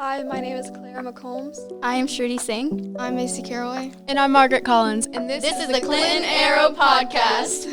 Hi, my name is Clara McCombs. I am Shruti Singh. I'm Macy Carraway. And I'm Margaret Collins. And This is the Clinton Arrow Podcast.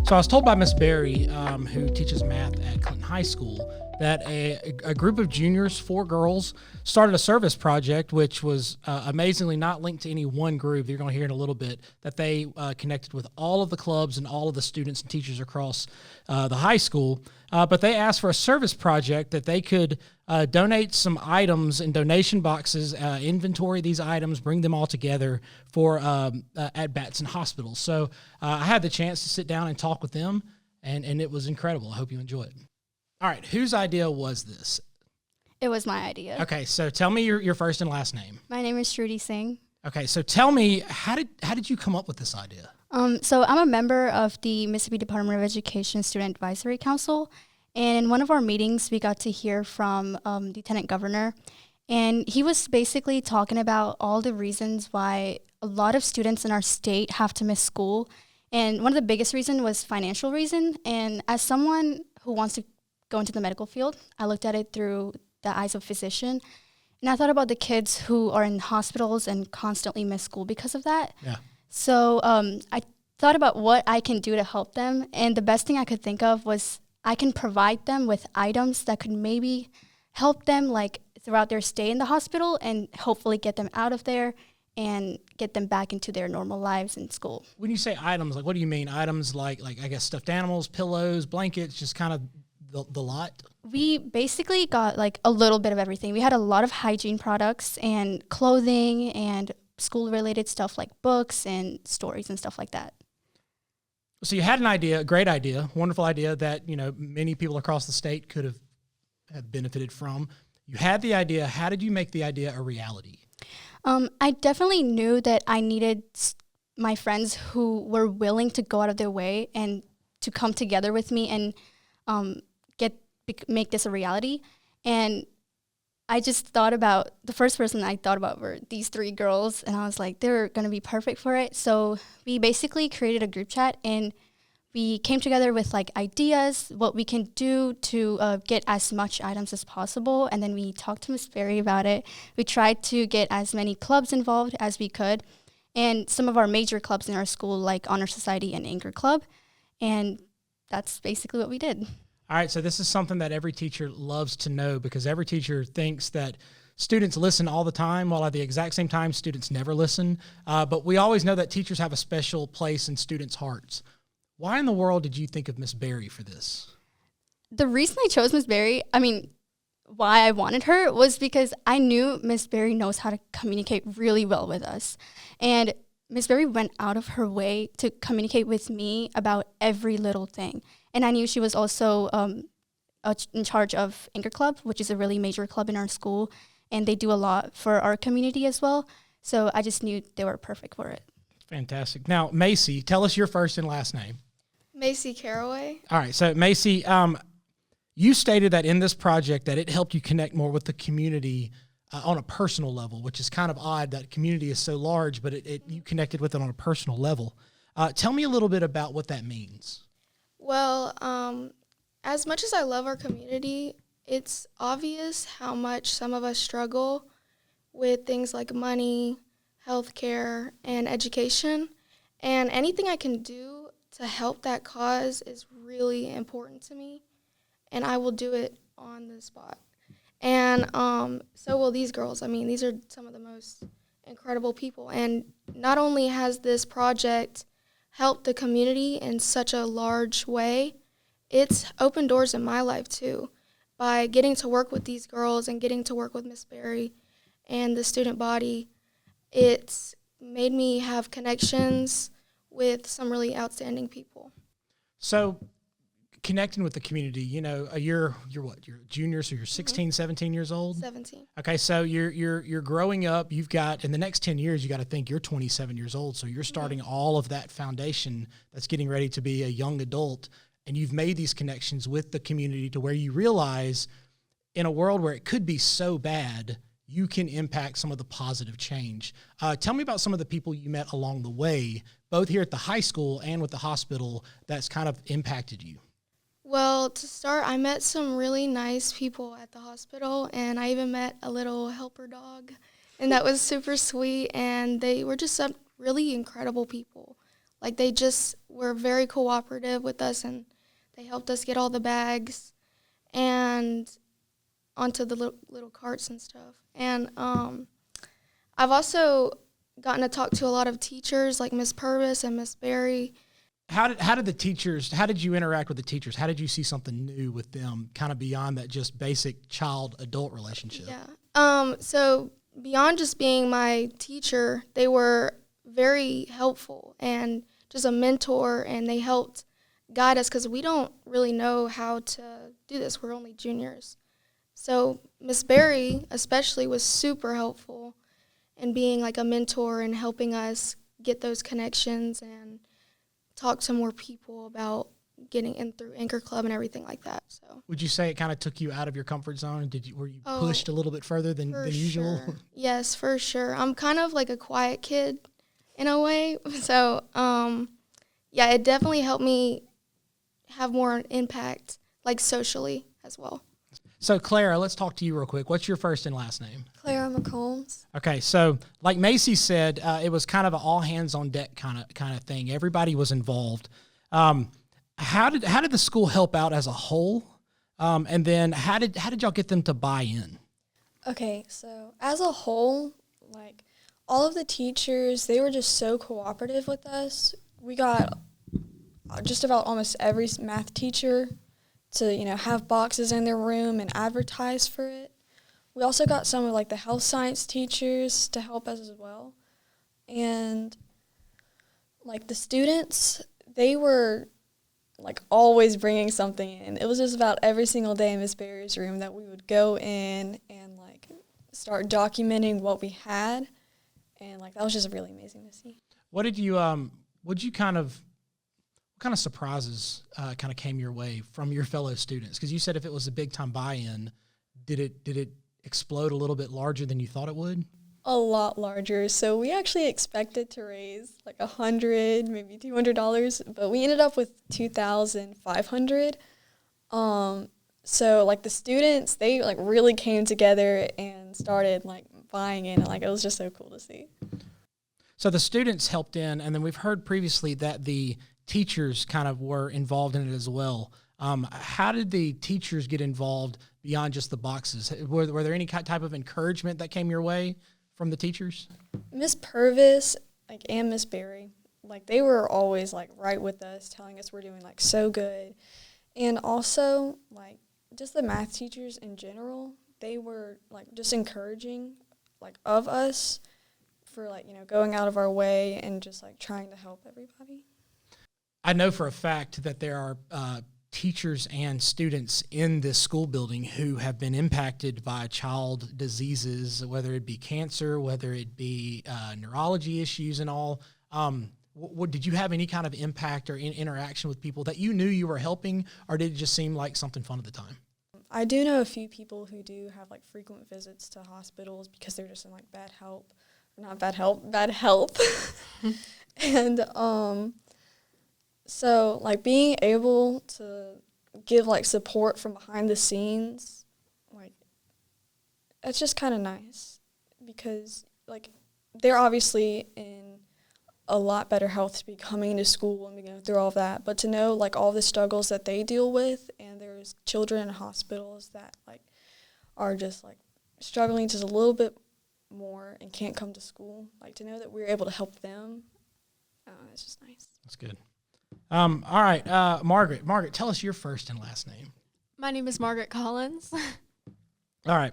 So I was told by Miss Berry, who teaches math at Clinton High School, that a group of juniors, 4 girls, started a service project, which was amazingly not linked to any one group. You're going to hear in a little bit that they connected with all of the clubs and all of the students and teachers across the high school. But they asked for a service project that they could donate some items in donation boxes, inventory these items, bring them all together for at Batson Hospital. So I had the chance to sit down and talk with them, and it was incredible. I hope you enjoy it. All right, whose idea was this? It was my idea. Okay, so tell me your first and last name. My name is Shruti Singh. Okay, so tell me, how did you come up with this idea? So I'm a member of the Mississippi Department of Education Student Advisory Council, and in one of our meetings, we got to hear from Lieutenant Governor, and he was basically talking about all the reasons why a lot of students in our state have to miss school, and one of the biggest reasons was financial reason. And as someone who wants to go into the medical field, I looked at it through the eyes of a physician, and I thought about the kids who are in hospitals and constantly miss school because of that. Yeah. So I thought about what I can do to help them, and the best thing I could think of was I can provide them with items that could maybe help them like throughout their stay in the hospital and hopefully get them out of there and get them back into their normal lives in school. When you say items, like what do you mean? Items like I guess stuffed animals, pillows, blankets, just kind of the lot? We basically got like a little bit of everything. We had a lot of hygiene products and clothing and school-related stuff like books and stories and stuff like that. So you had an idea, a great idea, wonderful idea that, many people across the state could have benefited from. You had the idea. How did you make the idea a reality? I definitely knew that I needed my friends who were willing to go out of their way and to come together with me and make this a reality. And I just thought about, the first person I thought about were these 3 girls, and I was like, they're going to be perfect for it. So we basically created a group chat, and we came together with like ideas, what we can do to get as much items as possible. And then we talked to Miss Berry about it. We tried to get as many clubs involved as we could, and some of our major clubs in our school like Honor Society and Anchor Club. And that's basically what we did. All right, so this is something that every teacher loves to know, because every teacher thinks that students listen all the time, while at the exact same time, students never listen. But we always know that teachers have a special place in students' hearts. Why in the world did you think of Miss Berry for this? The reason I chose Miss Berry, why I wanted her was because I knew Miss Berry knows how to communicate really well with us. And Miss Berry went out of her way to communicate with me about every little thing. And I knew she was also in charge of Anchor Club, which is a really major club in our school, and they do a lot for our community as well. So I just knew they were perfect for it. Fantastic. Now, Macy, tell us your first and last name. Macy Carraway. All right, so Macy, you stated that in this project that it helped you connect more with the community on a personal level, which is kind of odd that community is so large, but you connected with it on a personal level. Tell me a little bit about what that means. Well, as much as I love our community, it's obvious how much some of us struggle with things like money, healthcare, and education. And anything I can do to help that cause is really important to me, and I will do it on the spot. And so will these girls. These are some of the most incredible people. And not only has this project helped the community in such a large way, it's opened doors in my life too. By getting to work with these girls and getting to work with Miss Berry and the student body, it's made me have connections with some really outstanding people. So connecting with the community, you're what? You're a junior, so you're 16, 17 years old? 17. Okay, so you're growing up. You've got, in the next 10 years, you got to think you're 27 years old, so you're starting all of that foundation that's getting ready to be a young adult, and you've made these connections with the community to where you realize in a world where it could be so bad, you can impact some of the positive change. Tell me about some of the people you met along the way, both here at the high school and with the hospital, that's kind of impacted you. Well, to start, I met some really nice people at the hospital, and I even met a little helper dog, and that was super sweet, and they were just some really incredible people. Like, they just were very cooperative with us, and they helped us get all the bags and onto the little carts and stuff. And I've also gotten to talk to a lot of teachers, like Miss Purvis and Miss Berry. How did you interact with the teachers? How did you see something new with them, kind of beyond that just basic child-adult relationship? Yeah. So beyond just being my teacher, they were very helpful and just a mentor, and they helped guide us because we don't really know how to do this. We're only juniors. So Miss Berry especially was super helpful in being like a mentor and helping us get those connections and talk to more people about getting in through Anchor Club and everything like that. So would you say it kind of took you out of your comfort zone? Were you pushed a little bit further than usual? Sure. Yes, for sure. I'm kind of like a quiet kid in a way. So, yeah, it definitely helped me have more impact, like socially as well. So, Clara, let's talk to you real quick. What's your first and last name? Clara McCombs. Okay, so like Macy said, it was kind of an all hands on deck kind of thing. Everybody was involved. How did the school help out as a whole? And then how did y'all get them to buy in? Okay, so as a whole, like all of the teachers, they were just so cooperative with us. We got just about almost every math teacher to, have boxes in their room and advertise for it. We also got some of like the health science teachers to help us as well. And like the students, they were like always bringing something in. It was just about every single day in Miss Berry's room that we would go in and like start documenting what we had. And like that was just really amazing to see. What kind of surprises kind of came your way from your fellow students? Because you said if it was a big time buy-in, did it explode a little bit larger than you thought it would? A lot larger. So we actually expected to raise like $100, maybe $200, but we ended up with $2,500. So like the students, they like really came together and started like buying in, and like it was just so cool to see. So the students helped in, and then we've heard previously that the teachers kind of were involved in it as well. How did the teachers get involved beyond just the boxes? Were there any type of encouragement that came your way from the teachers? Miss Purvis, like, and Miss Berry, like, they were always, like, right with us, telling us we're doing, like, so good. And also, like, just the math teachers in general, they were, like, just encouraging, like, of us for, like, going out of our way and just, like, trying to help everybody. I know for a fact that there are teachers and students in this school building who have been impacted by child diseases, whether it be cancer, whether it be neurology issues and all. Did you have any kind of impact or interaction with people that you knew you were helping, or did it just seem like something fun at the time? I do know a few people who do have, like, frequent visits to hospitals because they're just in, like, bad health. And, so, like, being able to give, like, support from behind the scenes, like, that's just kind of nice because, like, they're obviously in a lot better health to be coming to school and going through all of that. But to know, like, all the struggles that they deal with, and there's children in hospitals that, like, are just, like, struggling just a little bit more and can't come to school, like, to know that we're able to help them, it's just nice. That's good. All right, Margaret. Margaret, tell us your first and last name. My name is Margaret Collins. All right.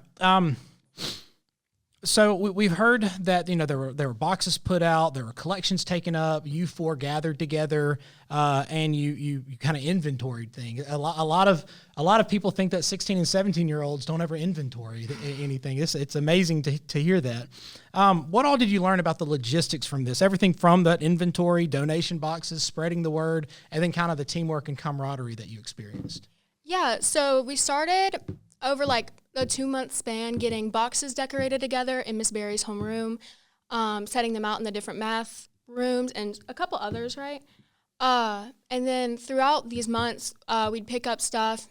So we've heard that there were boxes put out, there were collections taken up. You four gathered together, and you kind of inventoried things. A lot of people think that 16 and 17-year-olds don't ever inventory anything. It's amazing to hear that. What all did you learn about the logistics from this? Everything from that inventory, donation boxes, spreading the word, and then kind of the teamwork and camaraderie that you experienced. Yeah, so we started over like a 2-month span, getting boxes decorated together in Miss Berry's homeroom, setting them out in the different math rooms, and a couple others, right? And then throughout these months, we'd pick up stuff,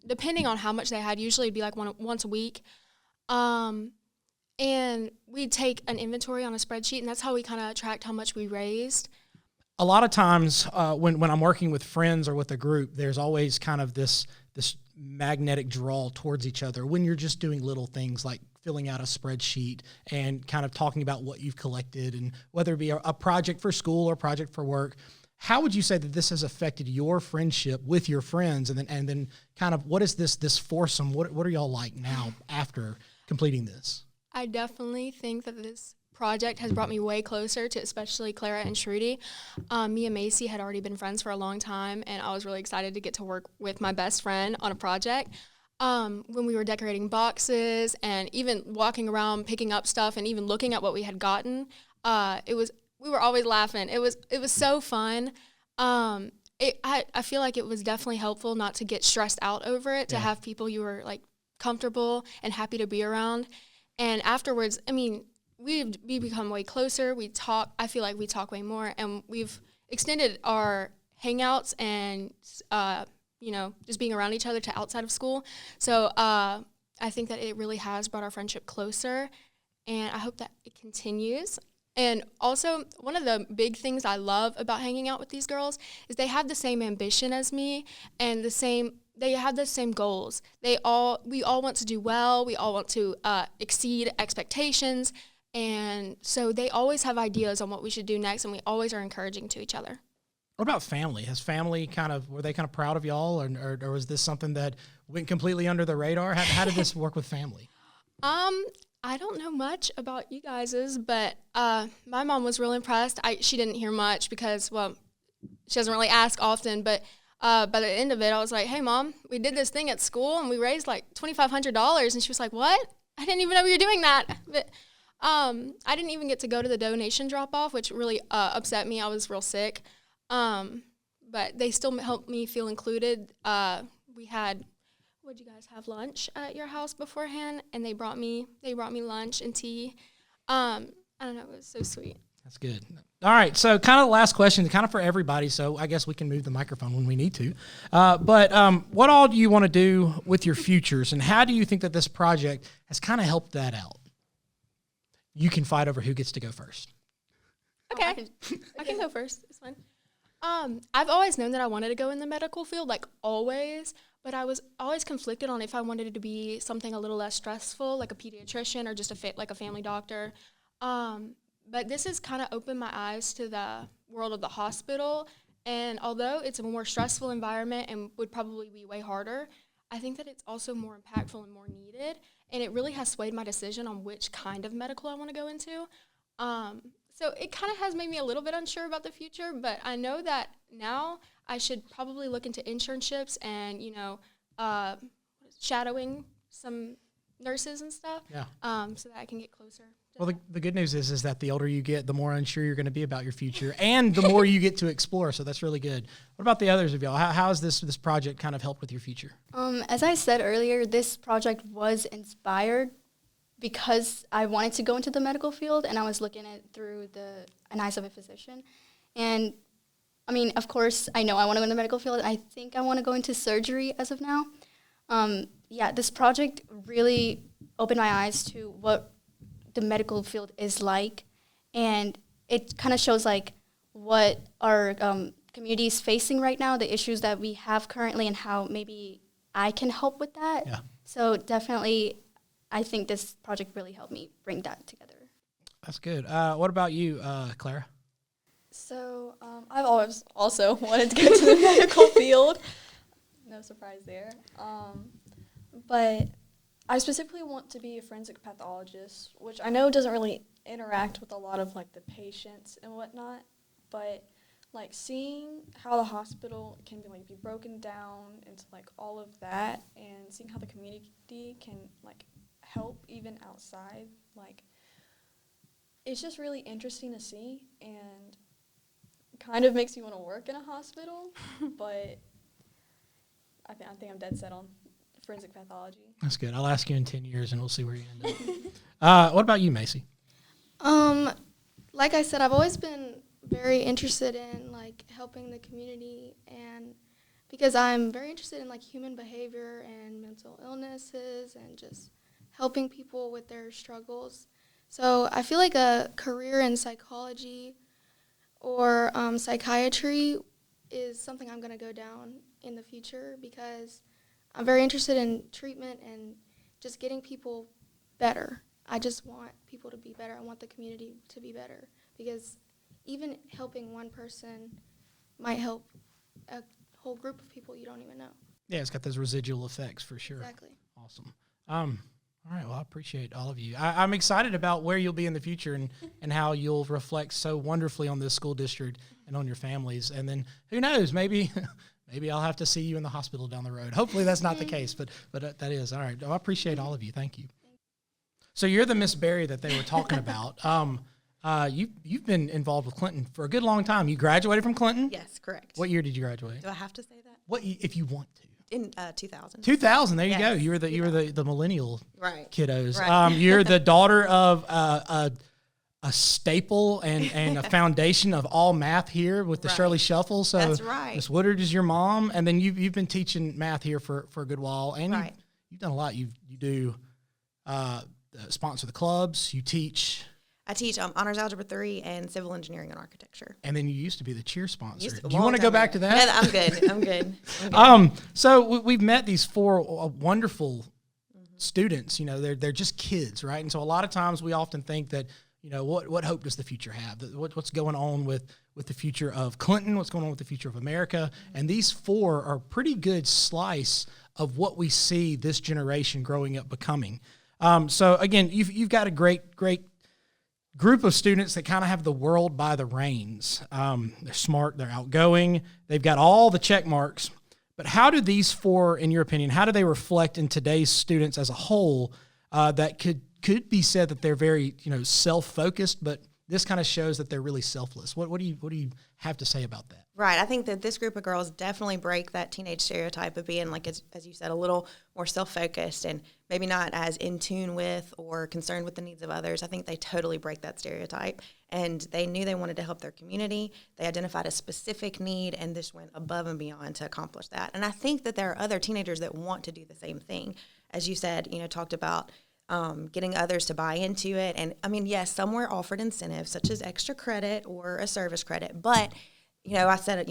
depending on how much they had. Usually it'd be like once a week. And we'd take an inventory on a spreadsheet, and that's how we kind of tracked how much we raised. A lot of times when I'm working with friends or with a group, there's always kind of this magnetic draw towards each other when you're just doing little things like filling out a spreadsheet and kind of talking about what you've collected, and whether it be a project for school or project for work. How would you say that this has affected your friendship with your friends? And then kind of what is this foursome? What are y'all like now after completing this? I definitely think that this project has brought me way closer to especially Clara and Shruti. Me and Macy had already been friends for a long time, and I was really excited to get to work with my best friend on a project. When we were decorating boxes and even walking around picking up stuff and even looking at what we had gotten, we were always laughing. It was so fun. I feel like it was definitely helpful not to get stressed out over it, to have people you were like comfortable and happy to be around. And afterwards, I mean, we become way closer. We talk. I feel like we talk way more, and we've extended our hangouts and just being around each other to outside of school. So I think that it really has brought our friendship closer, and I hope that it continues. And also, one of the big things I love about hanging out with these girls is they have the same ambition as me, and they have the same goals. We all want to do well. We all want to exceed expectations. And so they always have ideas on what we should do next, and we always are encouraging to each other. What about family? Has family were they kind of proud of y'all, or was this something that went completely under the radar? How did this work with family? I don't know much about you guys's, but my mom was real impressed. She didn't hear much because, well, she doesn't really ask often, but by the end of it, I was like, hey, Mom, we did this thing at school, and we raised like $2,500, and she was like, what? I didn't even know we were doing that. But I didn't even get to go to the donation drop-off, which really upset me. I was real sick. But they still helped me feel included. Would you guys have lunch at your house beforehand? And they brought me lunch and tea. I don't know, it was so sweet. That's good. All right, so kind of the last question, kind of for everybody, so I guess we can move the microphone when we need to. But what all do you want to do with your futures, and how do you think that this project has kind of helped that out? You can fight over who gets to go first. Okay, I can go first. It's fine. I've always known that I wanted to go in the medical field, like always, but I was always conflicted on if I wanted it to be something a little less stressful, like a pediatrician or just like a family doctor. But this has kind of opened my eyes to the world of the hospital, and although it's a more stressful environment and would probably be way harder, I think that it's also more impactful and more needed, and it really has swayed my decision on which kind of medical I want to go into. So it kind of has made me a little bit unsure about the future, but I know that now I should probably look into internships and, shadowing some nurses and stuff, so that I can get closer. Well, the good news is that the older you get, the more unsure you're going to be about your future, and the more you get to explore, so that's really good. What about the others of y'all? How has this project kind of helped with your future? As I said earlier, this project was inspired because I wanted to go into the medical field, and I was looking at it through the eyes of a physician. And, I mean, of course, I know I want to go in the medical field. I think I want to go into surgery as of now. This project really opened my eyes to what the medical field is like, and it kind of shows, like, what our community is facing right now, the issues that we have currently, and how maybe I can help with that. Yeah. So definitely, I think this project really helped me bring that together. That's good. What about you, Clara? So I've always also wanted to go to the medical field. No surprise there. But I specifically want to be a forensic pathologist, which I know doesn't really interact with a lot of, like, the patients and whatnot. But, like, seeing how the hospital can be broken down into, like, all of that, and seeing how the community can, like, help even outside, like, it's just really interesting to see, and kind of makes you want to work in a hospital. But I think I'm dead set on forensic pathology. That's good. I'll ask you in 10 years, and we'll see where you end up. What about you, Macy? Like I said, I've always been very interested in like helping the community, and because I'm very interested in like human behavior and mental illnesses and just helping people with their struggles. So I feel like a career in psychology or psychiatry is something I'm going to go down in the future, because I'm very interested in treatment and just getting people better. I just want people to be better. I want the community to be better, because even helping one person might help a whole group of people you don't even know. Yeah, it's got those residual effects for sure. Exactly. Awesome. All right, well, I appreciate all of you. I'm excited about where you'll be in the future and how you'll reflect so wonderfully on this school district and on your families. And then who knows, maybe I'll have to see you in the hospital down the road. Hopefully that's not the case, but that is. All right, well, I appreciate all of you. Thank you. So you're the Miss Berry that they were talking about. You've been involved with Clinton for a good long time. You graduated from Clinton? Yes, correct. What year did you graduate? Do I have to say that? What, if you want to? In 2000. 2000. There you go. Yes, You were the millennial right. kiddos. Right. You're the daughter of a staple and a foundation of all math here with the Right. Shirley Shuffle. So That's right. Miss Woodard is your mom, and then you've been teaching math here for a good while, and Right. you've done a lot. You do sponsor the clubs. You teach. I teach Honors Algebra 3 and Civil Engineering and Architecture. And then you used to be the cheer sponsor. Used to- Do you want to go back to that? Yeah, I'm good. I'm good. So we've met these four wonderful students. You know, they're just kids, right? And so a lot of times we often think that, you know, what hope does the future have? What's going on with the future of Clinton? What's going on with the future of America? And these four are a pretty good slice of what we see this generation growing up becoming. So again, you've got a great group of students that kind of have the world by the reins. They're smart, they're outgoing, they've got all the check marks. But how do these four, in your opinion, how do they reflect in today's students as a whole that could be said that they're very, self-focused, but this kind of shows that they're really selfless? What do you have to say about that? Right. I think that this group of girls definitely break that teenage stereotype of being, like, as you said, a little more self-focused and maybe not as in tune with or concerned with the needs of others. I think they totally break that stereotype. And they knew they wanted to help their community. They identified a specific need and just went above and beyond to accomplish that. And I think that there are other teenagers that want to do the same thing. As you said, talked about getting others to buy into it. And, I mean, yes, some were offered incentives such as extra credit or a service credit. But, I said,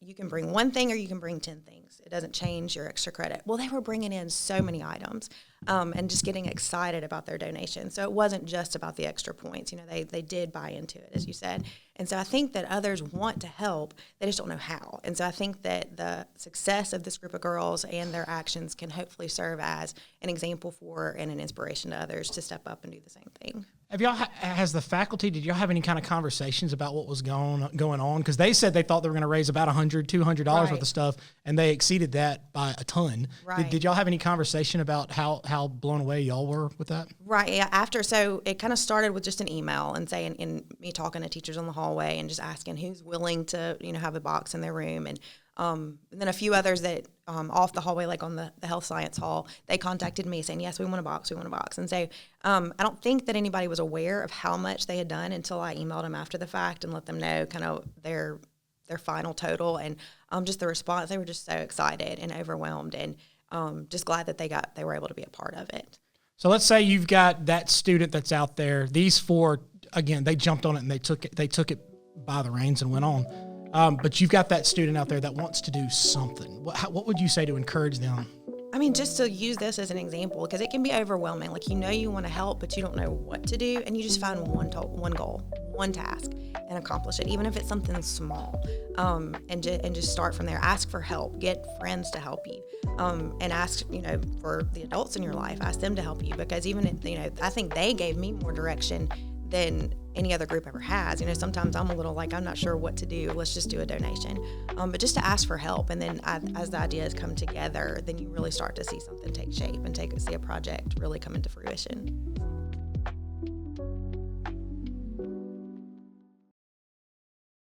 you can bring one thing or you can bring 10 things. It doesn't change your extra credit. Well, they were bringing in so many items and just getting excited about their donation. So it wasn't just about the extra points. They did buy into it, as you said. And so I think that others want to help. They just don't know how. And so I think that the success of this group of girls and their actions can hopefully serve as an example for and an inspiration to others to step up and do the same thing. Have y'all, has the faculty, did y'all have any kind of conversations about what was going on? Because they said they thought they were going to raise about $100, $200 Right. worth of stuff, and they exceeded that by a ton. Right. Did y'all have any conversation about how blown away y'all were with that? Right. Yeah. So it kind of started with just an email and saying, and me talking to teachers on the hallway and just asking who's willing to, have a box in their room. And then a few others that off the hallway, like on the health science hall, they contacted me saying, yes, we want a box. And so I don't think that anybody was aware of how much they had done until I emailed them after the fact and let them know kind of their final total. And just the response, they were just so excited and overwhelmed and just glad that they were able to be a part of it. So let's say you've got that student that's out there. These four, again, they jumped on it and they took it by the reins and went on. But you've got that student out there that wants to do something. What would you say to encourage them? I mean, just to use this as an example, because it can be overwhelming. Like, you want to help, but you don't know what to do, and you just find one goal, one task, and accomplish it, even if it's something small. And just start from there. Ask for help. Get friends to help you, and ask, for the adults in your life. Ask them to help you, because even if, I think they gave me more direction than any other group ever has. Sometimes I'm a little like, I'm not sure what to do. Let's just do a donation. But just to ask for help. And then as the ideas come together, then you really start to see something take shape and see a project really come into fruition.